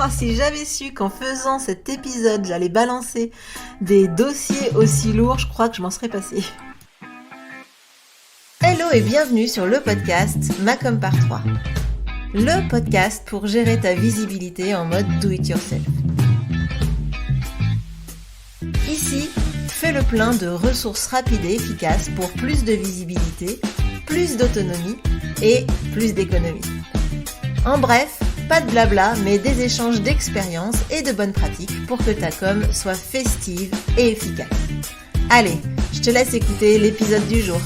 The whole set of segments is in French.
Oh, si j'avais su qu'en faisant cet épisode, j'allais balancer des dossiers aussi lourds, je crois que je m'en serais passée. Hello et bienvenue sur le podcast Macom par 3. Le podcast pour gérer ta visibilité en mode do it yourself. Ici, fais le plein de ressources rapides et efficaces pour plus de visibilité, plus d'autonomie et plus d'économie. En bref, pas de blabla, mais des échanges d'expériences et de bonnes pratiques pour que ta com soit festive et efficace. Allez, je te laisse écouter l'épisode du jour.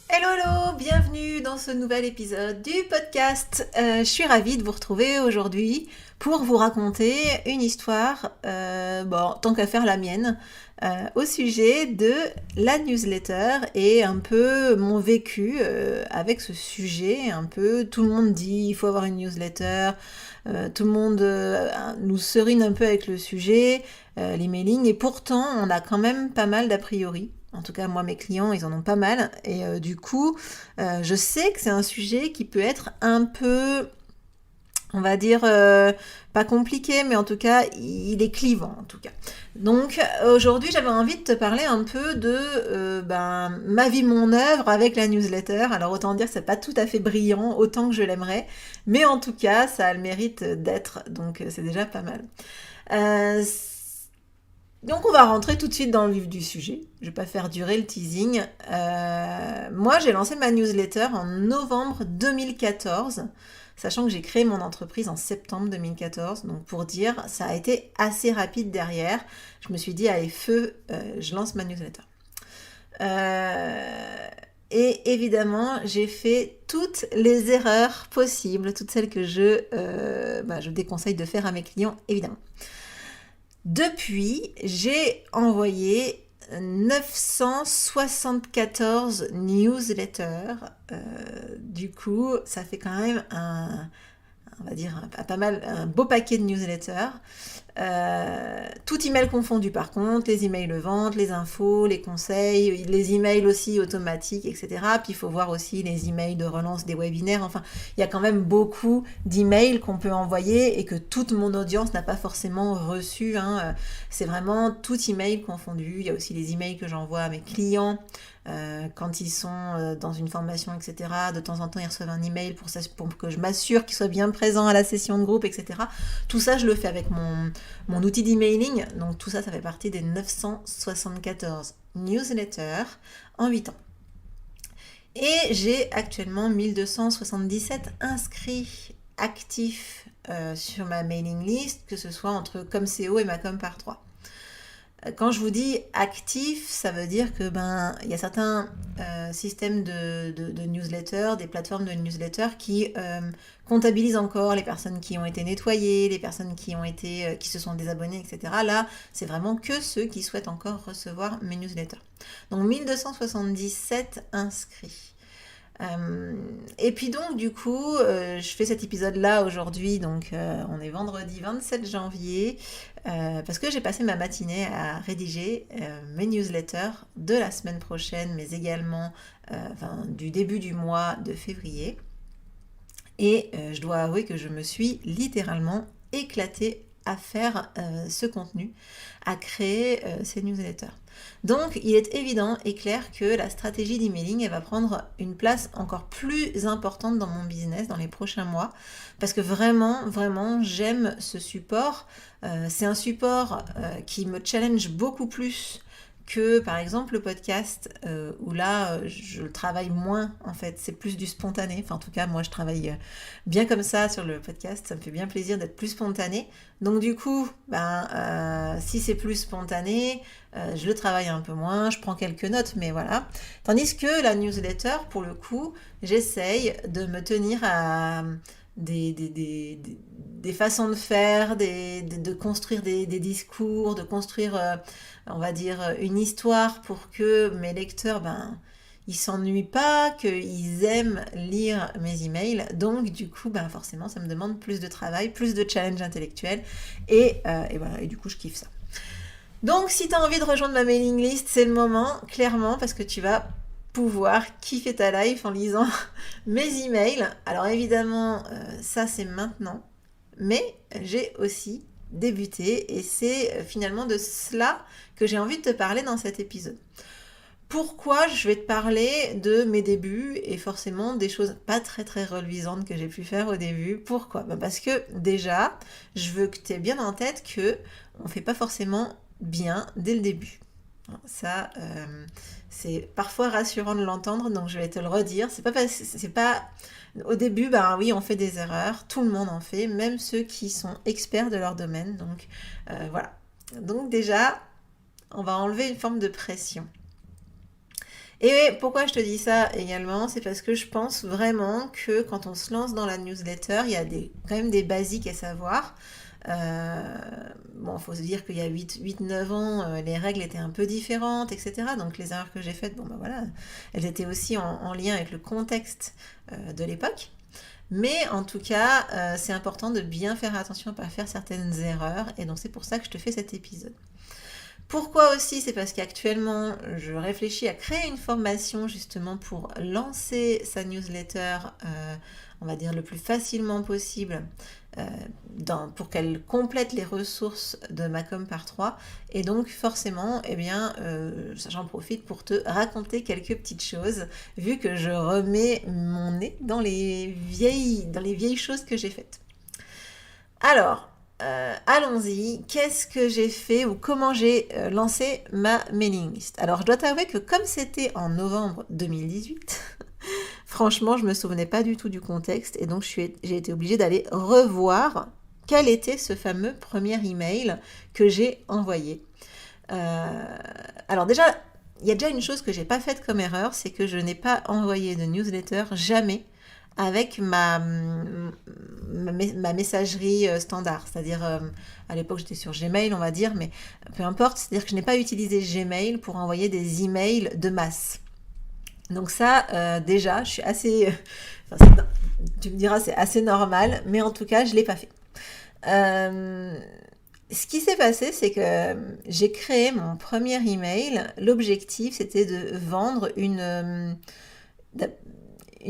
Hello, bienvenue dans ce nouvel épisode du podcast. Je suis ravie de vous retrouver aujourd'hui pour vous raconter une histoire, tant qu'à faire la mienne, au sujet de la newsletter et un peu mon vécu avec ce sujet. Un peu, tout le monde dit il faut avoir une newsletter, tout le monde nous serine un peu avec le sujet, l'emailing, et pourtant on a quand même pas mal d'a priori. En tout cas, moi, mes clients, ils en ont pas mal. Et du coup, je sais que c'est un sujet qui peut être un peu, on va dire, pas compliqué, mais en tout cas, il est clivant, en tout cas. Donc, aujourd'hui, j'avais envie de te parler un peu de ma vie, mon œuvre avec la newsletter. Alors, autant dire que c'est pas tout à fait brillant, autant que je l'aimerais. Mais en tout cas, ça a le mérite d'être. Donc, c'est déjà pas mal. Donc on va rentrer tout de suite dans le vif du sujet. Je vais pas faire durer le teasing. Moi j'ai lancé ma newsletter en novembre 2014, sachant que j'ai créé mon entreprise en septembre 2014. Donc pour dire, ça a été assez rapide derrière. Je me suis dit allez feu, je lance ma newsletter. Et évidemment, j'ai fait toutes les erreurs possibles, toutes celles que je déconseille de faire à mes clients, évidemment. Depuis, j'ai envoyé 974 newsletters. Du coup, ça fait quand même un beau paquet de newsletters. Tout email confondu par contre, les emails de vente, les infos, les conseils, les emails aussi automatiques, etc. Puis il faut voir aussi les emails de relance des webinaires. Enfin, il y a quand même beaucoup d'emails qu'on peut envoyer et que toute mon audience n'a pas forcément reçu. C'est vraiment tout email confondu. Il y a aussi les emails que j'envoie à mes clients. Quand ils sont dans une formation, etc., de temps en temps, ils reçoivent un email pour que je m'assure qu'ils soient bien présents à la session de groupe, etc. Tout ça, je le fais avec mon outil d'emailing. Donc tout ça, ça fait partie des 974 newsletters en 8 ans. Et j'ai actuellement 1277 inscrits actifs sur ma mailing list, que ce soit entre ComCO et Macom par 3. Quand je vous dis actif, ça veut dire que il y a certains systèmes de newsletters, des plateformes de newsletters qui comptabilisent encore les personnes qui ont été nettoyées, les personnes qui se sont désabonnées, etc. Là, c'est vraiment que ceux qui souhaitent encore recevoir mes newsletters. Donc 1277 inscrits. Et puis donc du coup je fais cet épisode là aujourd'hui, donc on est vendredi 27 janvier parce que j'ai passé ma matinée à rédiger mes newsletters de la semaine prochaine, mais également du début du mois de février, et je dois avouer que je me suis littéralement éclatée à faire ce contenu, à créer ces newsletters. Donc il est évident et clair que la stratégie d'emailing, elle va prendre une place encore plus importante dans mon business dans les prochains mois, parce que vraiment j'aime ce support. C'est un support qui me challenge beaucoup plus que par exemple le podcast, où là je le travaille moins, en fait c'est plus du spontané. Enfin en tout cas moi je travaille bien comme ça sur le podcast, ça me fait bien plaisir d'être plus spontané. Donc du coup si c'est plus spontané, je le travaille un peu moins, je prends quelques notes, mais voilà. Tandis que la newsletter, pour le coup, j'essaye de me tenir à des façons de faire, de construire des discours, de construire, on va dire, une histoire pour que mes lecteurs, ils s'ennuient pas, qu'ils aiment lire mes emails. Donc, du coup, forcément, ça me demande plus de travail, plus de challenge intellectuel. Et voilà, et du coup, je kiffe ça. Donc, si tu as envie de rejoindre ma mailing list, c'est le moment, clairement, parce que tu vas pouvoir kiffer ta life en lisant mes emails. Alors évidemment, ça c'est maintenant. mais j'ai aussi débuté et c'est finalement de cela que j'ai envie de te parler dans cet épisode. Pourquoi je vais te parler de mes débuts et forcément des choses pas très très reluisantes que j'ai pu faire au début. Pourquoi ? Parce que déjà, je veux que tu aies bien en tête que on fait pas forcément bien dès le début. Ça, c'est parfois rassurant de l'entendre, donc je vais te le redire. C'est pas au début, oui, on fait des erreurs, tout le monde en fait, même ceux qui sont experts de leur domaine. Donc voilà. Donc déjà, on va enlever une forme de pression. Et pourquoi je te dis ça également, c'est parce que je pense vraiment que quand on se lance dans la newsletter, il y a quand même des basiques à savoir. Il faut se dire qu'il y a 8-9 ans, les règles étaient un peu différentes, etc. Donc les erreurs que j'ai faites, voilà, elles étaient aussi en lien avec le contexte de l'époque. Mais en tout cas, c'est important de bien faire attention à ne pas faire certaines erreurs. Et donc c'est pour ça que je te fais cet épisode. Pourquoi aussi ? C'est parce qu'actuellement, je réfléchis à créer une formation justement pour lancer sa newsletter, on va dire le plus facilement possible, pour qu'elle complète les ressources de Macom par 3. Et donc forcément, j'en profite pour te raconter quelques petites choses, vu que je remets mon nez dans les vieilles choses que j'ai faites. Alors, allons-y, qu'est-ce que j'ai fait ou comment j'ai lancé ma mailing list ? Alors je dois t'avouer que comme c'était en novembre 2018, franchement je me souvenais pas du tout du contexte et donc j'ai été obligée d'aller revoir quel était ce fameux premier email que j'ai envoyé. Alors déjà, il y a déjà une chose que j'ai pas faite comme erreur, c'est que je n'ai pas envoyé de newsletter jamais avec ma messagerie standard, c'est-à-dire à l'époque j'étais sur Gmail on va dire, mais peu importe, c'est-à-dire que je n'ai pas utilisé Gmail pour envoyer des emails de masse. Donc ça déjà je suis assez, tu me diras c'est assez normal, mais en tout cas je ne l'ai pas fait. Ce qui s'est passé, c'est que j'ai créé mon premier email. L'objectif c'était de vendre une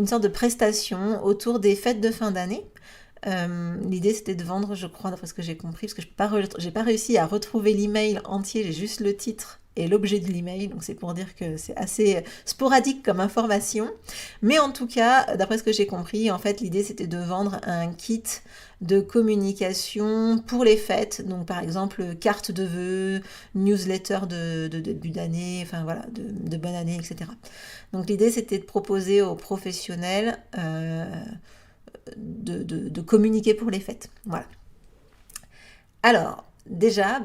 sorte de prestation autour des fêtes de fin d'année. L'idée c'était de vendre, je crois, d'après ce que j'ai compris, parce que j'ai pas réussi à retrouver l'email entier, j'ai juste le titre et l'objet de l'email, donc c'est pour dire que c'est assez sporadique comme information. Mais en tout cas, d'après ce que j'ai compris, en fait, l'idée c'était de vendre un kit de communication pour les fêtes, donc par exemple carte de vœux, newsletter de début d'année, enfin voilà, de bonne année, etc. Donc l'idée c'était de proposer aux professionnels de communiquer pour les fêtes. Voilà. Alors, déjà,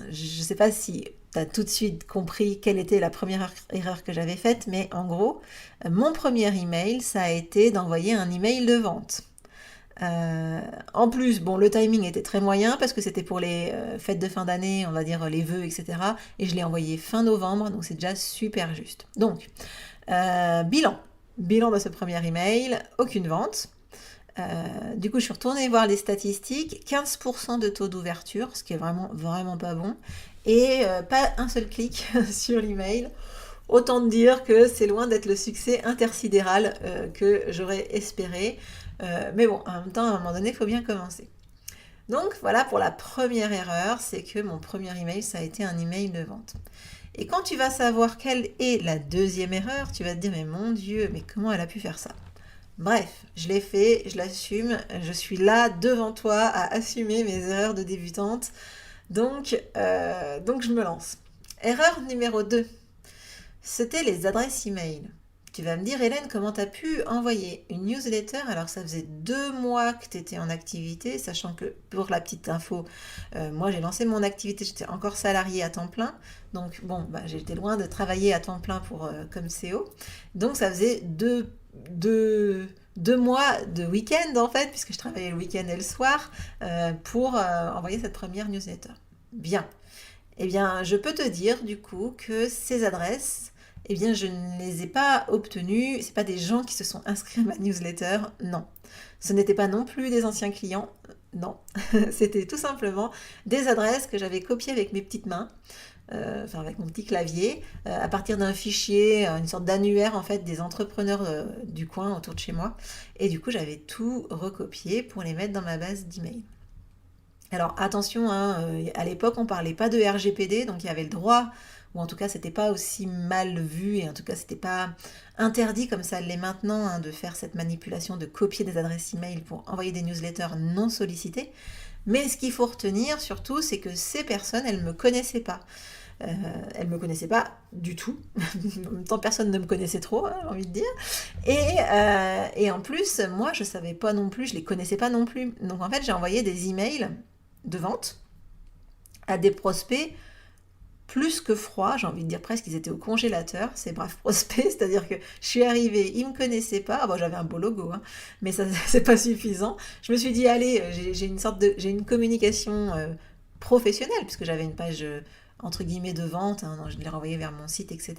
je ne sais pas si tu as tout de suite compris quelle était la première erreur que j'avais faite, mais en gros, mon premier email, ça a été d'envoyer un email de vente. En plus, le timing était très moyen parce que c'était pour les fêtes de fin d'année, on va dire les vœux, etc. Et je l'ai envoyé fin novembre, donc c'est déjà super juste. Donc, bilan de ce premier email, aucune vente. Du coup, je suis retournée voir les statistiques, 15% de taux d'ouverture, ce qui est vraiment, vraiment pas bon, et pas un seul clic sur l'email. Autant te dire que c'est loin d'être le succès intersidéral que j'aurais espéré. Mais bon, en même temps, à un moment donné, il faut bien commencer. Donc voilà pour la première erreur, c'est que mon premier email, ça a été un email de vente. Et quand tu vas savoir quelle est la deuxième erreur, tu vas te dire, mais mon Dieu, mais comment elle a pu faire ça ? Bref, je l'ai fait, je l'assume, je suis là devant toi à assumer mes erreurs de débutante. Donc je me lance. Erreur numéro 2, c'était les adresses email. Tu vas me dire, Hélène, comment tu as pu envoyer une newsletter alors que ça faisait 2 mois que tu étais en activité, sachant que, pour la petite info, moi j'ai lancé mon activité, j'étais encore salariée à temps plein, donc j'étais loin de travailler à temps plein comme CO, donc ça faisait 2 mois de week-end en fait, puisque je travaillais le week-end et le soir, pour envoyer cette première newsletter. Bien. Eh bien, je peux te dire du coup que ces adresses, je ne les ai pas obtenues. C'est pas des gens qui se sont inscrits à ma newsletter, non. Ce n'étaient pas non plus des anciens clients, non. C'était tout simplement des adresses que j'avais copiées avec mes petites mains, avec mon petit clavier, à partir d'un fichier, une sorte d'annuaire en fait des entrepreneurs du coin autour de chez moi. Et du coup, j'avais tout recopié pour les mettre dans ma base d'email. Alors attention, hein, à l'époque on parlait pas de RGPD, donc il y avait le droit, ou en tout cas c'était pas aussi mal vu, et en tout cas c'était pas interdit comme ça l'est maintenant, hein, de faire cette manipulation, de copier des adresses email pour envoyer des newsletters non sollicitées. Mais ce qu'il faut retenir surtout, c'est que ces personnes, elles ne me connaissaient pas. Euh, elles ne me connaissaient pas du tout. En même temps, personne ne me connaissait trop, hein, j'ai envie de dire. Et en plus, moi, je ne savais pas non plus, je ne les connaissais pas non plus. Donc en fait, j'ai envoyé des emails de vente à des prospects plus que froids, j'ai envie de dire presque qu'ils étaient au congélateur, ces braves prospects, c'est-à-dire que je suis arrivée, ils ne me connaissaient pas, bon j'avais un beau logo, hein, mais ça c'est pas suffisant. Je me suis dit allez, j'ai une communication professionnelle, puisque j'avais une page entre guillemets de vente, hein, je l'ai renvoyée vers mon site, etc.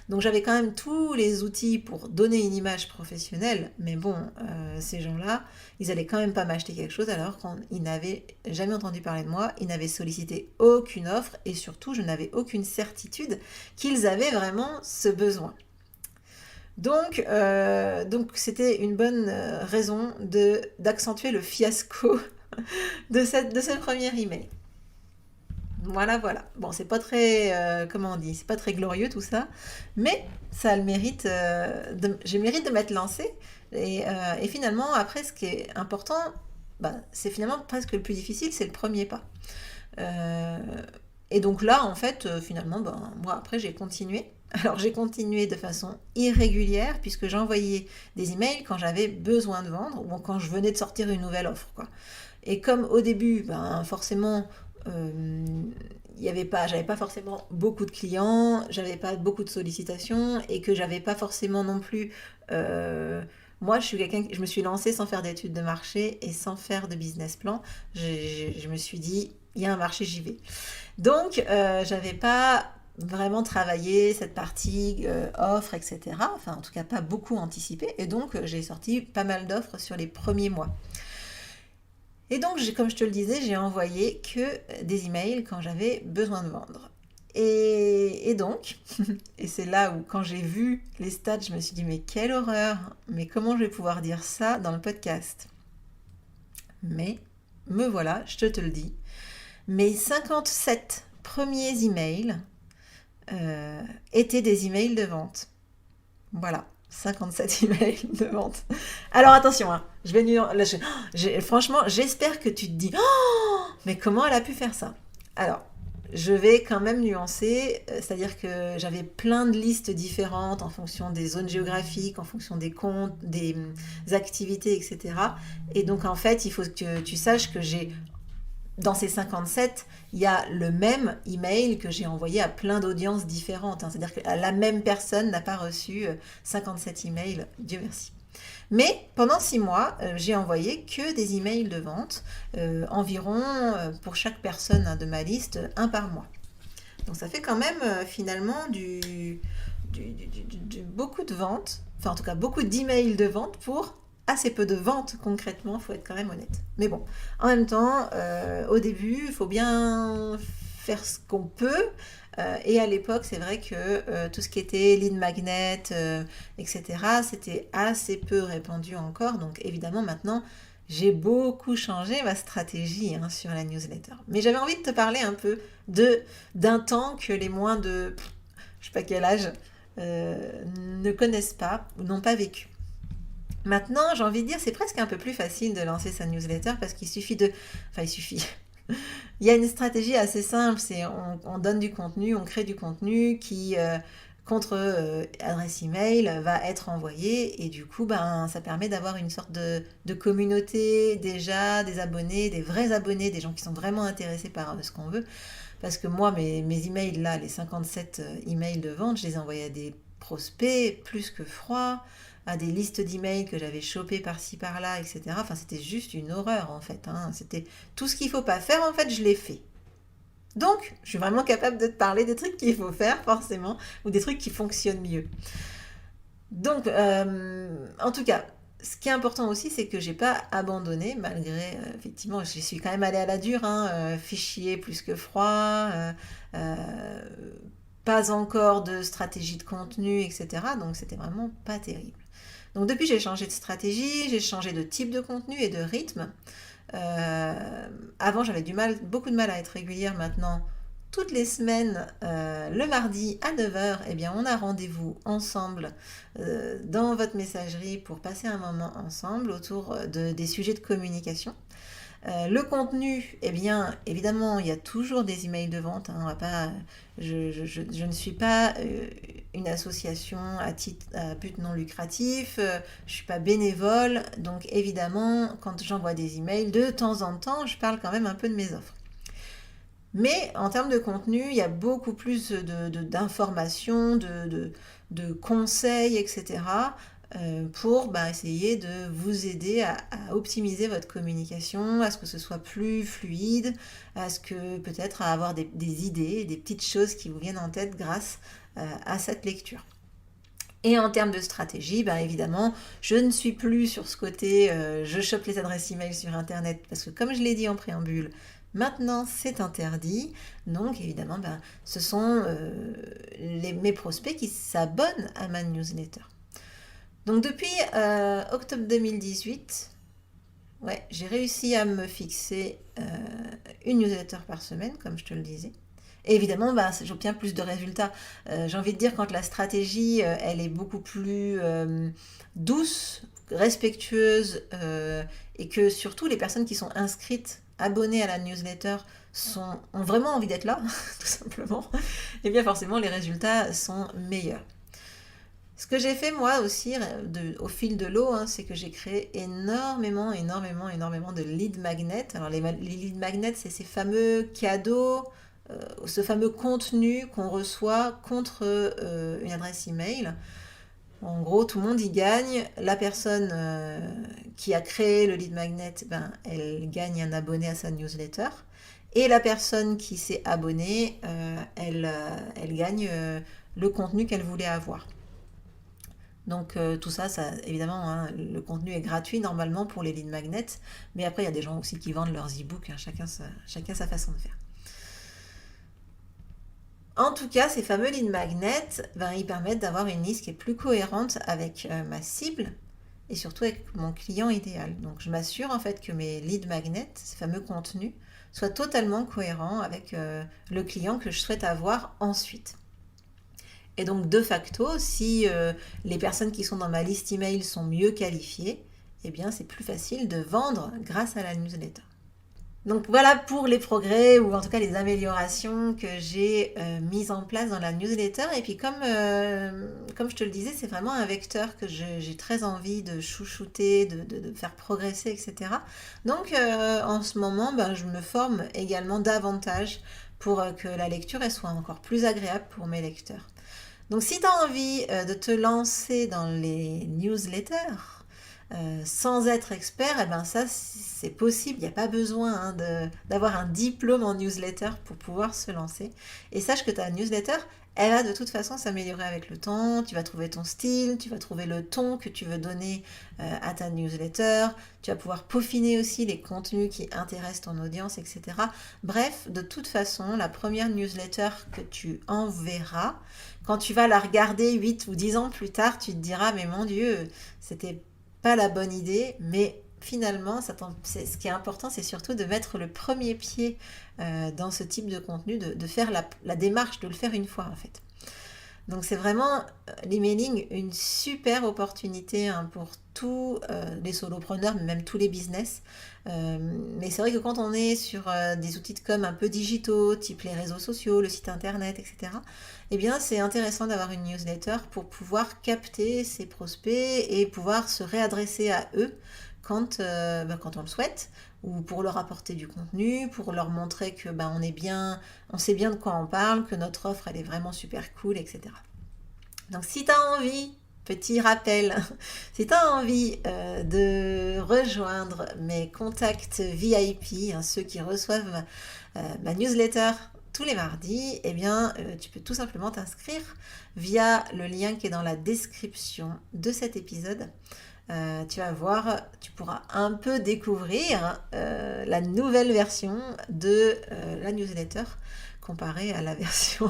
Donc j'avais quand même tous les outils pour donner une image professionnelle, mais bon, ces gens-là, ils allaient quand même pas m'acheter quelque chose alors qu'ils n'avaient jamais entendu parler de moi, ils n'avaient sollicité aucune offre et surtout je n'avais aucune certitude qu'ils avaient vraiment ce besoin. Donc c'était une bonne raison d'accentuer le fiasco de ce premier email. Voilà, voilà. Bon, c'est pas très, comment on dit, c'est pas très glorieux tout ça, mais ça a le mérite, j'ai le mérite de m'être lancée. Et finalement, après, ce qui est important, bah, c'est finalement presque le plus difficile, c'est le premier pas. Euh, et donc là, en fait, finalement, ben, moi, après, j'ai continué. Alors, j'ai continué de façon irrégulière, puisque j'envoyais des emails quand j'avais besoin de vendre ou quand je venais de sortir une nouvelle offre, quoi. Et comme au début, ben, forcément, euh, j'avais pas forcément beaucoup de clients, j'avais pas beaucoup de sollicitations et que j'avais pas forcément non plus. euh, Moi, je suis quelqu'un, je me suis lancée sans faire d'études de marché et sans faire de business plan. Je me suis dit, il y a un marché, j'y vais. Donc, j'avais pas vraiment travaillé cette partie offre, etc. Enfin, en tout cas, pas beaucoup anticipé. Et donc, j'ai sorti pas mal d'offres sur les premiers mois. Et donc, comme je te le disais, j'ai envoyé que des emails quand j'avais besoin de vendre. Et donc, et c'est là où quand j'ai vu les stats, je me suis dit, mais quelle horreur, mais comment je vais pouvoir dire ça dans le podcast? Mais me voilà, je te le dis, mes 57 premiers emails étaient des emails de vente. Voilà, 57 emails de vente. Alors attention, hein, je vais là, franchement, j'espère que tu te dis, oh, mais comment elle a pu faire ça? Alors, je vais quand même nuancer, c'est-à-dire que j'avais plein de listes différentes en fonction des zones géographiques, en fonction des comptes, des activités, etc. Et donc en fait, il faut que tu saches que dans ces 57, il y a le même email que j'ai envoyé à plein d'audiences différentes, hein. C'est-à-dire que la même personne n'a pas reçu 57 emails, Dieu merci. Mais pendant 6 mois, j'ai envoyé que des emails de vente, environ pour chaque personne, hein, de ma liste, un par mois. Donc ça fait quand même finalement beaucoup de ventes, enfin en tout cas beaucoup d'emails de vente pour assez peu de ventes concrètement, il faut être quand même honnête. Mais bon, en même temps, au début, il faut bien faire ce qu'on peut. Et à l'époque, c'est vrai que tout ce qui était lead magnet, etc., c'était assez peu répandu encore. Donc évidemment, maintenant, j'ai beaucoup changé ma stratégie, hein, sur la newsletter. Mais j'avais envie de te parler un peu d'un temps que les moins de, je sais pas quel âge, ne connaissent pas ou n'ont pas vécu. Maintenant, j'ai envie de dire, c'est presque un peu plus facile de lancer sa newsletter parce qu'il suffit de... Enfin, il suffit. Il y a une stratégie assez simple, c'est on donne du contenu, on crée du contenu qui, contre adresse email, va être envoyé et du coup, ben, ça permet d'avoir une sorte de communauté déjà, des abonnés, des vrais abonnés, des gens qui sont vraiment intéressés par ce qu'on veut. Parce que moi, mes emails là, les 57 emails de vente, je les ai envoyés à des prospects plus que froids, à des listes d'emails que j'avais chopées par-ci par-là, etc. Enfin, c'était juste une horreur en fait, hein. C'était tout ce qu'il ne faut pas faire, en fait, je l'ai fait. Donc, je suis vraiment capable de te parler des trucs qu'il faut faire forcément, ou des trucs qui fonctionnent mieux. Donc, en tout cas, ce qui est important aussi, c'est que j'ai pas abandonné, malgré, effectivement, j'y suis quand même allée à la dure, hein, fichier plus que froid, euh, pas encore de stratégie de contenu, etc. Donc, c'était vraiment pas terrible. Donc depuis, j'ai changé de stratégie, j'ai changé de type de contenu et de rythme. Euh, avant, j'avais beaucoup de mal à être régulière. Maintenant, toutes les semaines, le mardi à 9h, eh bien, on a rendez-vous ensemble dans votre messagerie pour passer un moment ensemble autour des sujets de communication. Le contenu, eh bien, évidemment, il y a toujours des emails de vente. On va pas, je ne suis pas une association à but non lucratif. Je suis pas bénévole. Donc, évidemment, quand j'envoie des emails, de temps en temps, je parle quand même un peu de mes offres. Mais en termes de contenu, il y a beaucoup plus d'informations, de conseils, etc. Pour essayer de vous aider à optimiser votre communication, à ce que ce soit plus fluide, à ce que peut-être à avoir des idées, des petites choses qui vous viennent en tête grâce à cette lecture. Et en termes de stratégie, évidemment, je ne suis plus sur ce côté je chope les adresses email sur Internet parce que comme je l'ai dit en préambule, maintenant c'est interdit. Donc évidemment, ce sont mes prospects qui s'abonnent à ma newsletter. Donc depuis octobre 2018, j'ai réussi à me fixer une newsletter par semaine, comme je te le disais. Et évidemment, j'obtiens plus de résultats. J'ai envie de dire, quand la stratégie, elle est beaucoup plus douce, respectueuse, et que surtout les personnes qui sont inscrites, abonnées à la newsletter, ont vraiment envie d'être là, tout simplement, et bien forcément, les résultats sont meilleurs. Ce que j'ai fait moi aussi au fil de l'eau, c'est que j'ai créé énormément de lead magnets. Alors les lead magnets, c'est ces fameux cadeaux, ce fameux contenu qu'on reçoit contre une adresse email. En gros, tout le monde y gagne. La personne qui a créé le lead magnet, elle gagne un abonné à sa newsletter. Et la personne qui s'est abonnée, elle gagne le contenu qu'elle voulait avoir. Donc tout ça évidemment, le contenu est gratuit normalement pour les lead magnets, mais après il y a des gens aussi qui vendent leurs e-books, chacun sa façon de faire. En tout cas, ces fameux lead magnets, ils permettent d'avoir une liste qui est plus cohérente avec ma cible et surtout avec mon client idéal. Donc je m'assure en fait que mes lead magnets, ces fameux contenus, soient totalement cohérents avec le client que je souhaite avoir ensuite. Et donc, de facto, si les personnes qui sont dans ma liste email sont mieux qualifiées, eh bien, c'est plus facile de vendre grâce à la newsletter. Donc, voilà pour les progrès ou en tout cas les améliorations que j'ai mises en place dans la newsletter. Et puis, comme je te le disais, c'est vraiment un vecteur que j'ai très envie de chouchouter, de faire progresser, etc. Donc, en ce moment, je me forme également davantage pour que la lecture elle soit encore plus agréable pour mes lecteurs. Donc si tu as envie de te lancer dans les newsletters sans être expert, ça c'est possible, il n'y a pas besoin d'avoir un diplôme en newsletter pour pouvoir se lancer. Et sache que ta newsletter, elle va de toute façon s'améliorer avec le temps, tu vas trouver ton style, tu vas trouver le ton que tu veux donner à ta newsletter, tu vas pouvoir peaufiner aussi les contenus qui intéressent ton audience, etc. Bref, de toute façon, la première newsletter que tu enverras, quand tu vas la regarder 8 ou 10 ans plus tard, tu te diras, mais mon Dieu, c'était pas la bonne idée, mais finalement, ce qui est important, c'est surtout de mettre le premier pied dans ce type de contenu, de faire la démarche, de le faire une fois en fait. Donc c'est vraiment l'emailing une super opportunité pour tous les solopreneurs, mais même tous les business. Mais c'est vrai que quand on est sur des outils de com un peu digitaux, type les réseaux sociaux, le site internet, etc., eh bien c'est intéressant d'avoir une newsletter pour pouvoir capter ses prospects et pouvoir se réadresser à eux quand on le souhaite, ou pour leur apporter du contenu, pour leur montrer que on sait bien de quoi on parle, que notre offre elle est vraiment super cool, etc. Donc si tu as envie, petit rappel, si tu as envie de rejoindre mes contacts VIP, ceux qui reçoivent ma newsletter tous les mardis, eh bien tu peux tout simplement t'inscrire via le lien qui est dans la description de cet épisode. Tu vas voir, tu pourras un peu découvrir la nouvelle version de la newsletter comparée à la version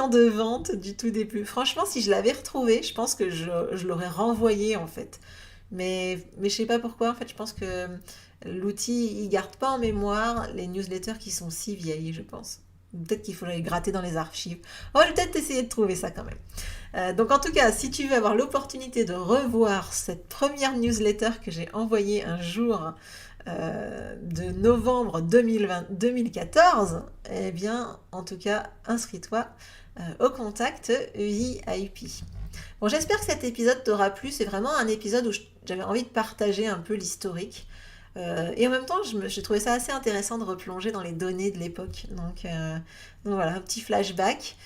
de vente du tout début. Franchement, si je l'avais retrouvée, je pense que je l'aurais renvoyée en fait. Mais je sais pas pourquoi, en fait, je pense que l'outil, il garde pas en mémoire les newsletters qui sont si vieilles, je pense. Peut-être qu'il faudrait gratter dans les archives. On va peut-être essayer de trouver ça quand même. Donc en tout cas, si tu veux avoir l'opportunité de revoir cette première newsletter que j'ai envoyée un jour de novembre 2014, eh bien, en tout cas, inscris-toi au contact VIP. Bon, j'espère que cet épisode t'aura plu. C'est vraiment un épisode où j'avais envie de partager un peu l'historique. Et en même temps, j'ai trouvé ça assez intéressant de replonger dans les données de l'époque. Donc voilà, un petit flashback.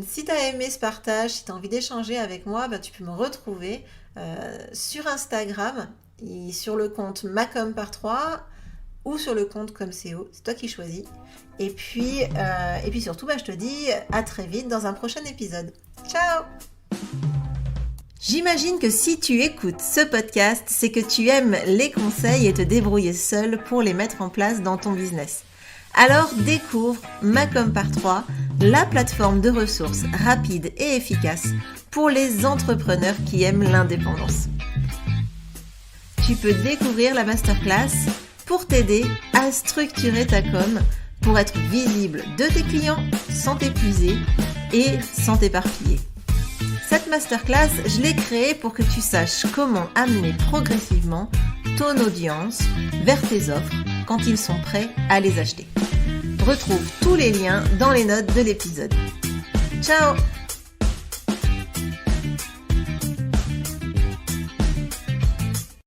Si tu as aimé ce partage, si tu as envie d'échanger avec moi, tu peux me retrouver sur Instagram, et sur le compte Macom par 3 ou sur le compte Comseo. C'est toi qui choisis. Et puis surtout, je te dis à très vite dans un prochain épisode. Ciao! J'imagine que si tu écoutes ce podcast, c'est que tu aimes les conseils et te débrouiller seul pour les mettre en place dans ton business. Alors découvre Macom par 3, la plateforme de ressources rapide et efficace pour les entrepreneurs qui aiment l'indépendance. Tu peux découvrir la masterclass pour t'aider à structurer ta com pour être visible de tes clients sans t'épuiser et sans t'éparpiller. Cette masterclass, je l'ai créée pour que tu saches comment amener progressivement ton audience vers tes offres quand ils sont prêts à les acheter. Retrouve tous les liens dans les notes de l'épisode. Ciao!